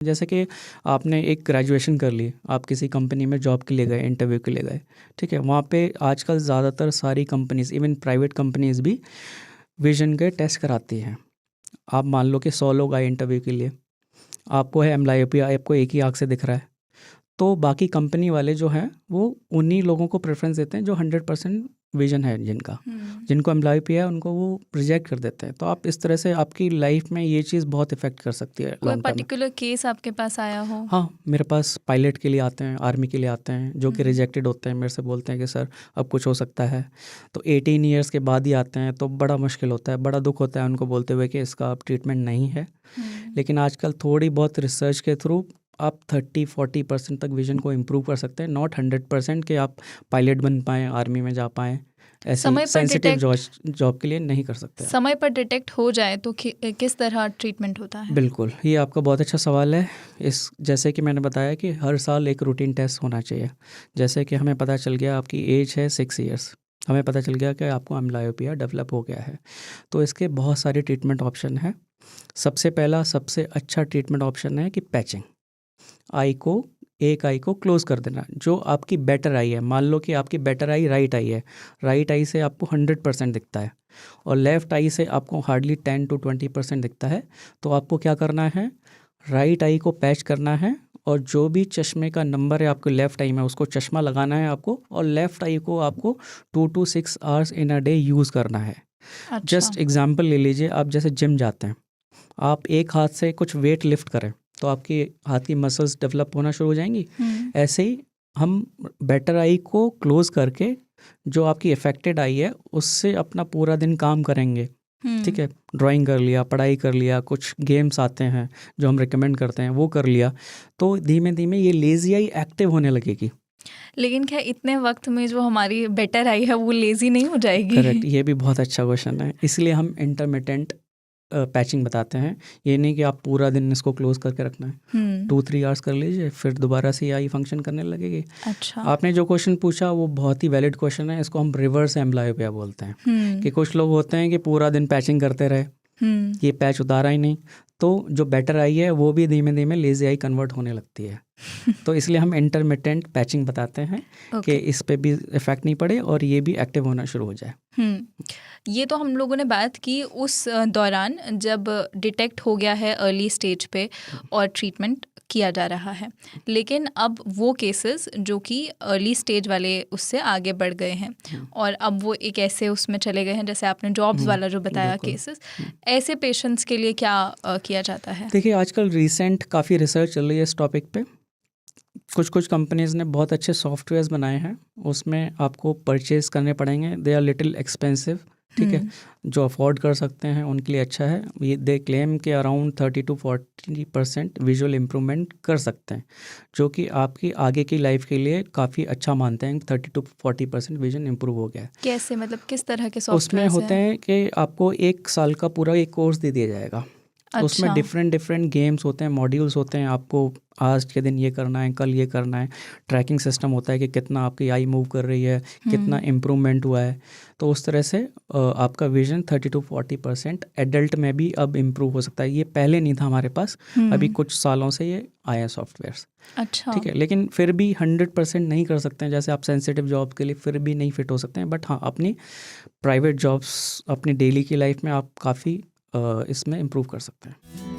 जैसे कि आपने एक ग्रेजुएशन कर ली, आप किसी कंपनी में जॉब के लिए गए, इंटरव्यू के लिए गए, ठीक है। वहाँ पे आजकल ज़्यादातर सारी कंपनीज़, इवन प्राइवेट कंपनीज़ भी विजन के टेस्ट कराती हैं। आप मान लो कि 100 लोग आए इंटरव्यू के लिए, आपको है एम्ब्लायोपिया, आपको एक ही आँख से दिख रहा है, तो बाकी कंपनी वाले जो हैं वो उन्हीं लोगों को प्रेफरेंस देते हैं जो 100% विजन है जिनका, जिनको एम्ब्लायोपिया है उनको वो रिजेक्ट कर देते हैं। तो आप इस तरह से आपकी लाइफ में ये चीज़ बहुत इफेक्ट कर सकती है कोई लॉन्ग टर्म में। पर्टिकुलर केस आपके पास आया हो? हाँ, मेरे पास पायलट के लिए आते हैं, आर्मी के लिए आते हैं, जो कि रिजेक्टेड होते हैं, मेरे से बोलते हैं कि सर अब कुछ हो सकता है। तो 18 ईयर्स के बाद ही आते हैं, तो बड़ा मुश्किल होता है, बड़ा दुख होता है उनको बोलते हुए कि इसका अब ट्रीटमेंट नहीं है। लेकिन आजकल थोड़ी बहुत रिसर्च के थ्रू आप 30-40% तक विजन को इम्प्रूव कर सकते हैं। नॉट 100% कि आप पायलट बन पाएँ, आर्मी में जा पाएँ, ऐसे समय पर सेंसिटिव जॉब के लिए नहीं कर सकते आप। समय पर डिटेक्ट हो जाए तो किस तरह ट्रीटमेंट होता है? बिल्कुल, ये आपका बहुत अच्छा सवाल है। जैसे कि मैंने बताया कि हर साल एक रूटीन टेस्ट होना चाहिए। जैसे कि हमें पता चल गया आपकी एज है 6 ईयर्स, हमें पता चल गया कि आपको एम्ब्लायोपिया डेवलप हो गया है, तो इसके बहुत सारे ट्रीटमेंट ऑप्शन हैं। सबसे पहला सबसे अच्छा ट्रीटमेंट ऑप्शन है कि पैचिंग। एक आई को क्लोज़ कर देना, जो आपकी बेटर आई है। मान लो कि आपकी बेटर आई राइट आई है, राइट आई से आपको 100% दिखता है और लेफ़्ट आई से आपको हार्डली 10-20% दिखता है। तो आपको क्या करना है, राइट आई को पैच करना है और जो भी चश्मे का नंबर है आपको लेफ़्ट आई में उसको चश्मा लगाना है आपको, और लेफ़्ट आई को आपको 2 to 6 hours in a day use करना है। अच्छा। जस्ट एग्जाम्पल ले लीजिए, आप जैसे जिम जाते हैं, आप एक हाथ से कुछ वेट लिफ्ट करें तो आपकी हाथ की मसल्स डेवलप होना शुरू हो जाएंगी। ऐसे ही हम बेटर आई को क्लोज़ करके जो आपकी अफेक्टेड आई है उससे अपना पूरा दिन काम करेंगे, ठीक है। ड्राइंग कर लिया, पढ़ाई कर लिया, कुछ गेम्स आते हैं जो हम रिकमेंड करते हैं वो कर लिया, तो धीमे धीमे ये लेज़ी आई एक्टिव होने लगेगी। लेकिन क्या इतने वक्त में जो हमारी बेटर आई है वो लेज़ी नहीं हो जाएगी? करेक्ट, ये भी बहुत अच्छा क्वेश्चन है, इसलिए हम इंटरमिटेंट पैचिंग बताते हैं। ये नहीं कि आप पूरा दिन इसको क्लोज करके रखना है, 2-3 आवर्स कर लीजिए, फिर दोबारा से आई फंक्शन करने लगेगी। अच्छा। आपने जो क्वेश्चन पूछा वो बहुत ही वैलिड क्वेश्चन है, इसको हम रिवर्स एम्ब्लायोपिया बोलते हैं। कि कुछ लोग होते हैं कि पूरा दिन पैचिंग करते रहे, ये पैच उतारा ही नहीं, तो जो बेटर आई है वो भी धीमे धीमे लेज़ी आई कन्वर्ट होने लगती है। तो इसलिए हम इंटरमिटेंट पैचिंग बताते हैं कि इस पे भी इफेक्ट नहीं पड़े और ये भी एक्टिव होना शुरू हो जाए। ये तो हम लोगों ने बात की उस दौरान जब डिटेक्ट हो गया है अर्ली स्टेज पे और ट्रीटमेंट किया जा रहा है। लेकिन अब वो केसेस जो कि अर्ली स्टेज वाले उससे आगे बढ़ गए हैं और अब वो एक ऐसे उसमें चले गए हैं, जैसे आपने जॉब्स वाला जो बताया केसेस, ऐसे पेशेंट्स के लिए क्या किया जाता है? देखिए, आजकल रिसेंट काफ़ी रिसर्च चल रही है इस टॉपिक पे। कुछ कंपनीज़ ने बहुत अच्छे सॉफ्टवेयर्स बनाए हैं, उसमें आपको परचेज करने पड़ेंगे, दे आर लिटिल एक्सपेंसिव, ठीक है। जो अफोर्ड कर सकते हैं उनके लिए अच्छा है। ये दे क्लेम के अराउंड 30-40% विजुअल इम्प्रूवमेंट कर सकते हैं, जो कि आपकी आगे की लाइफ के लिए काफ़ी अच्छा मानते हैं। 30-40% विजन इम्प्रूव हो गया है। कैसे, मतलब किस तरह के सॉफ्टवेयर? उसमें होते हैं कि आपको 1 साल का पूरा एक कोर्स दे दिया जाएगा। अच्छा। उसमें डिफरेंट गेम्स होते हैं, मॉड्यूल्स होते हैं, आपको आज के दिन ये करना है, कल ये करना है। ट्रैकिंग सिस्टम होता है कि कितना आपकी आई मूव कर रही है, कितना इम्प्रूवमेंट हुआ है। तो उस तरह से आपका विजन 30-40% एडल्ट में भी अब इम्प्रूव हो सकता है। ये पहले नहीं था हमारे पास, अभी कुछ सालों से ये आया सॉफ्टवेयर्स। अच्छा। ठीक है, लेकिन फिर भी 100% नहीं कर सकते हैं। जैसे आप सेंसिटिव जॉब के लिए फिर भी नहीं फिट हो सकते हैं, बट हाँ, अपनी प्राइवेट जॉब्स, अपनी डेली की लाइफ में आप काफ़ी इसमें इम्प्रूव कर सकते हैं।